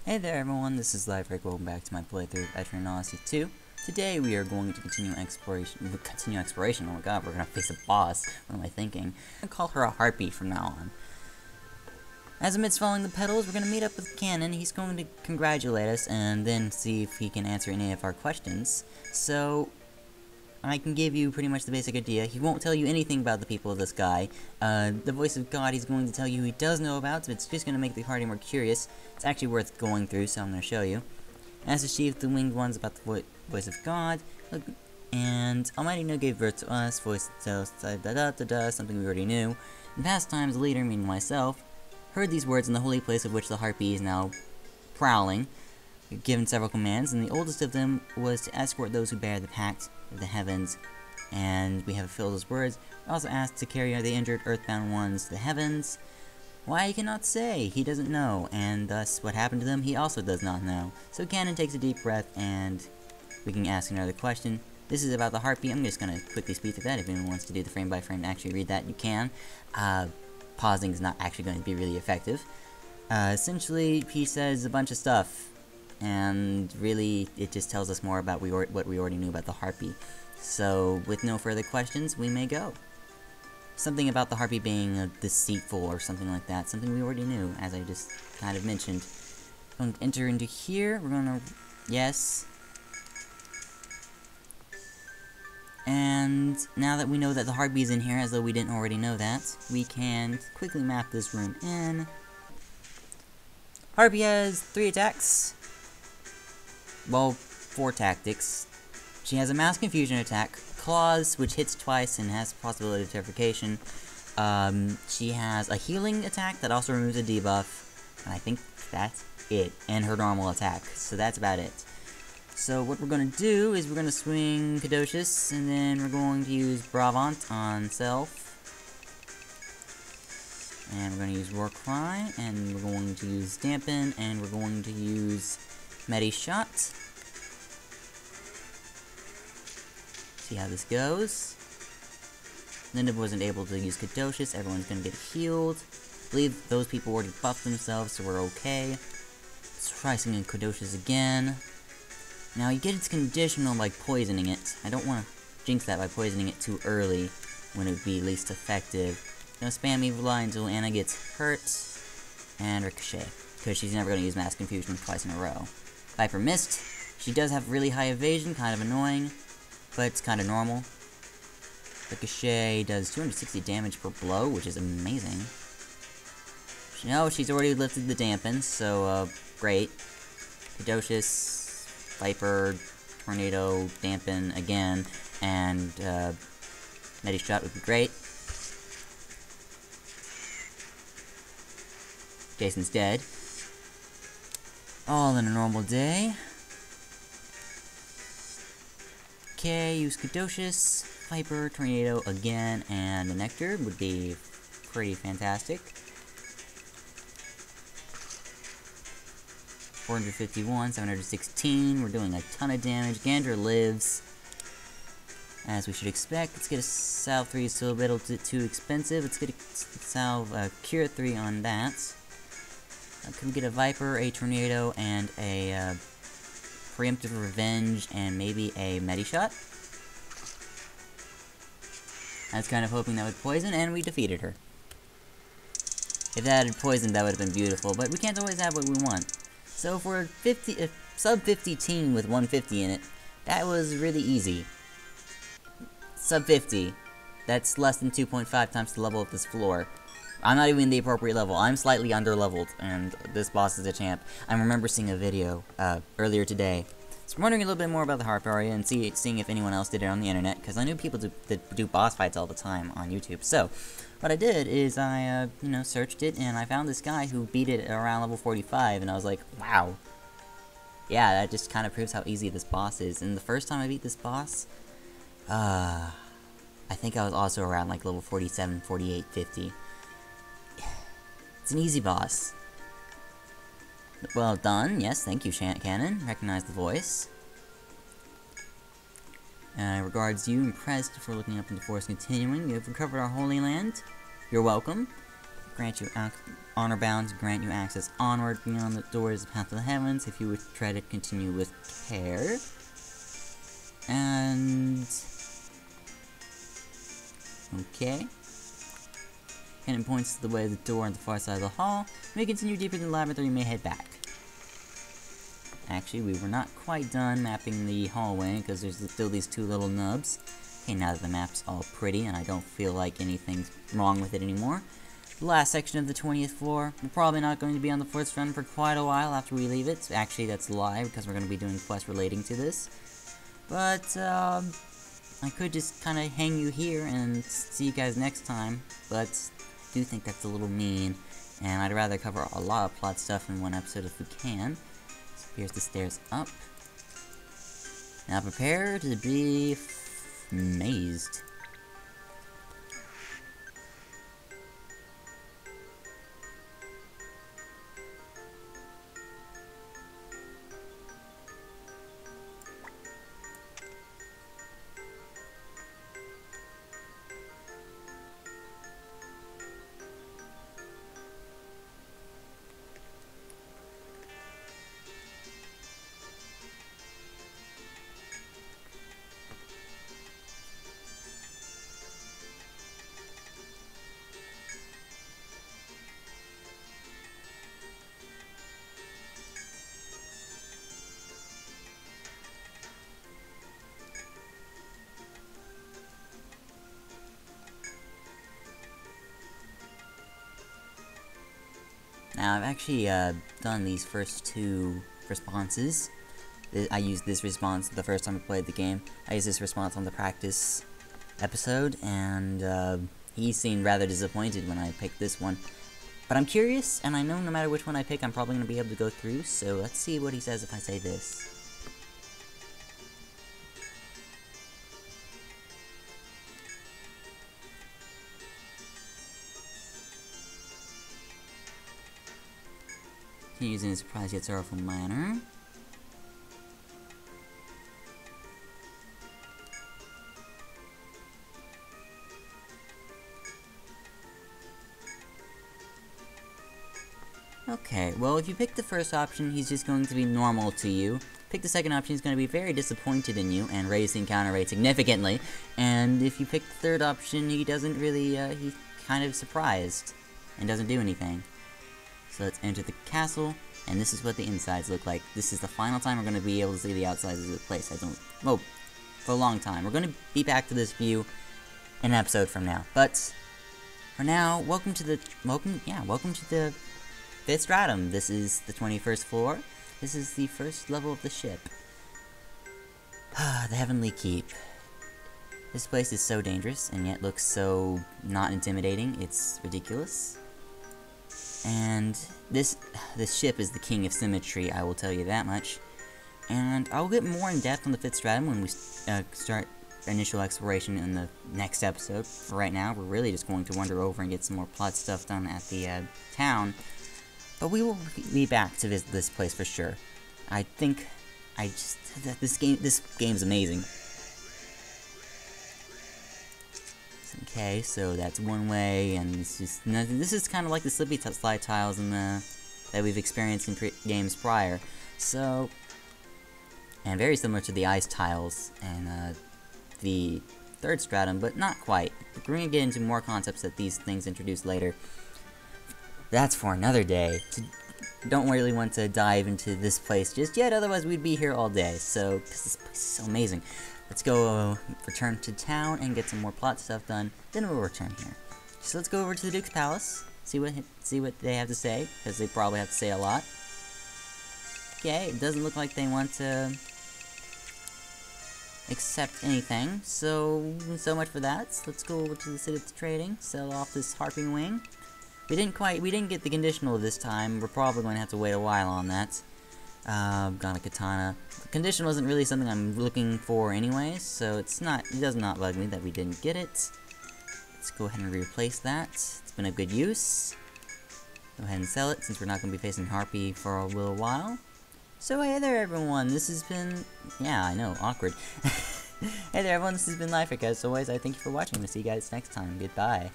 Hey there everyone, this is Liverick. Welcome back to my playthrough of Etrian Odyssey 2. Today we are going to continue exploration. Oh my god, we're gonna face a boss. What am I thinking? I'm gonna call her a Harpy from now on. As amidst following the petals, we're gonna meet up with Cannon. He's going to congratulate us and then see if he can answer any of our questions. So, I can give you pretty much the basic idea. He won't tell you anything about the people of the sky. The voice of God he's going to tell you he does know about, so it's just going to make the party more curious. It's actually worth going through, so I'm going to show you. As the chief of the winged ones about the voice of God, look, and Almighty No gave birth to us, voice tells something we already knew. In past times, the leader, meaning myself, heard these words in the holy place of which the Harpy is now prowling. We've given several commands, and the oldest of them was to escort those who bear the pact of the heavens, and we have fulfilled those words. We also asked to carry the injured earthbound ones to the heavens. Why, he cannot say, he doesn't know, and thus what happened to them he also does not know. So Cannon takes a deep breath, and we can ask another question. This is about the Harpy. I'm just going to quickly speed through that. If anyone wants to do the frame by frame and actually read that, you can. Pausing is not actually going to be really effective. Essentially, he says a bunch of stuff, and really, it just tells us more about what we already knew about the Harpy. So, with no further questions, we may go. Something about the Harpy being deceitful or something like that. Something we already knew, as I just kind of mentioned. We're going to enter into here. We're going to... Yes. And now that we know that the Harpy is in here, as though we didn't already know that, we can quickly map this room in. Harpy has 3 attacks. Well, 4 tactics. She has a mass confusion attack, claws, which hits twice and has possibility of terrification. She has a healing attack that also removes a debuff, and I think that's it, and her normal attack. So that's about it. So what we're going to do is we're going to swing Caduceus, and then we're going to use Bravant on Self. And we're going to use War Cry, and we're going to use Dampen, and we're going to use Medi Shot. See how this goes. Linda wasn't able to use Caduceus. Everyone's gonna get healed. I believe those people already buffed themselves, so we're okay. Let's try singing Caduceus again. Now you get its conditional by poisoning it. I don't want to jinx that by poisoning it too early when it would be least effective. Now spam Evil Eye until Anna gets hurt. And Ricochet, because she's never going to use Mass Confusion twice in a row. Viper missed. She does have really high evasion, kind of annoying, but it's kind of normal. Ricochet does 260 damage per blow, which is amazing. No, she's already lifted the dampen, so, great. Caduceus, Viper, Tornado, Dampen again, and, Medi-Shot would be great. Jason's dead. All in a normal day. Okay, use Caduceus, Viper, Tornado again, and the Nectar would be pretty fantastic. 451, 716, we're doing a ton of damage. Gandra lives, as we should expect. Let's get a Salve 3, it's still a little too expensive. Let's get a Salve, Cure 3 on that. Can we get a Viper, a Tornado, and a Preemptive Revenge, and maybe a Medi-Shot? I was kind of hoping that would poison, and we defeated her. If that had poisoned, that would have been beautiful, but we can't always have what we want. So for a sub 50 team with 150 in it, that was really easy. Sub 50. That's less than 2.5 times the level of this floor. I'm not even the appropriate level. I'm slightly under-leveled, and this boss is a champ. I remember seeing a video earlier today. So I'm wondering a little bit more about the Harpuia and seeing if anyone else did it on the internet, because I knew people do boss fights all the time on YouTube. So, what I did is I, searched it, and I found this guy who beat it around level 45, and I was like, wow. Yeah, that just kind of proves how easy this boss is. And the first time I beat this boss, I think I was also around like level 47, 48, 50. It's an easy boss. Well done. Yes, thank you, Cannon. Recognize the voice. Regards you. Impressed for looking up into force continuing. You have recovered our Holy Land. You're welcome. grant you honor bounds, grant you access onward beyond the doors of the path of the heavens if you would try to continue with care. And okay. And it points to the way of the door on the far side of the hall. When you continue deeper in the labyrinth, or you may head back. Actually, we were not quite done mapping the hallway, because there's still these two little nubs. Okay, now that the map's all pretty, and I don't feel like anything's wrong with it anymore. The last section of the 20th floor. We're probably not going to be on the first run for quite a while after we leave it. Actually, that's a lie, because we're going to be doing quests relating to this. But, I could just kind of hang you here and see you guys next time, but I do think that's a little mean, and I'd rather cover a lot of plot stuff in one episode if we can. So here's the stairs up. Now prepare to be amazed. Now, I've actually done these first two responses. I used this response the first time I played the game. I used this response on the practice episode, and he seemed rather disappointed when I picked this one. But I'm curious, and I know no matter which one I pick, I'm probably going to be able to go through, so let's see what he says if I say this. Continues in a surprised yet sorrowful manner. Okay, well, if you pick the first option, he's just going to be normal to you. Pick the second option, he's going to be very disappointed in you and raise the encounter rate significantly. And if you pick the third option, he doesn't really, he's kind of surprised and doesn't do anything. So let's enter the castle, and this is what the insides look like. This is the final time we're going to be able to see the outsides of the place. Well, for a long time. We're going to be back to this view in an episode from now. But for now, welcome to the 5th Stratum. This is the 21st floor. This is the first level of the ship. The Heavenly Keep. This place is so dangerous, and yet looks so not intimidating. It's ridiculous. And this ship is the king of symmetry, I will tell you that much. And I'll get more in depth on the 5th Stratum when we start initial exploration in the next episode. For right now, we're really just going to wander over and get some more plot stuff done at the town. But we will be back to visit this place for sure. This game's amazing. Okay, so that's one way, and this is kind of like the slippy slide tiles that we've experienced in games prior. So, and very similar to the ice tiles and the 3rd Stratum, but not quite. We're going to get into more concepts that these things introduce later. That's for another day. Don't really want to dive into this place just yet, otherwise we'd be here all day. So, because this place is so amazing. Let's go return to town and get some more plot stuff done, then we'll return here. So let's go over to the Duke's Palace, see what they have to say, because they probably have to say a lot. Okay, it doesn't look like they want to accept anything, so much for that. So let's go over to the City of Trading, sell off this harping wing. We didn't get the conditional this time. We're probably going to have to wait a while on that. Got a katana. The conditional isn't really something I'm looking for anyways, so it does not bug me that we didn't get it. Let's go ahead and replace that. It's been a good use. Go ahead and sell it, since we're not going to be facing Harpy for a little while. So hey there everyone, this has been, yeah, I know, awkward. Hey there everyone, this has been Life, as always. I thank you for watching. I'll see you guys next time. Goodbye.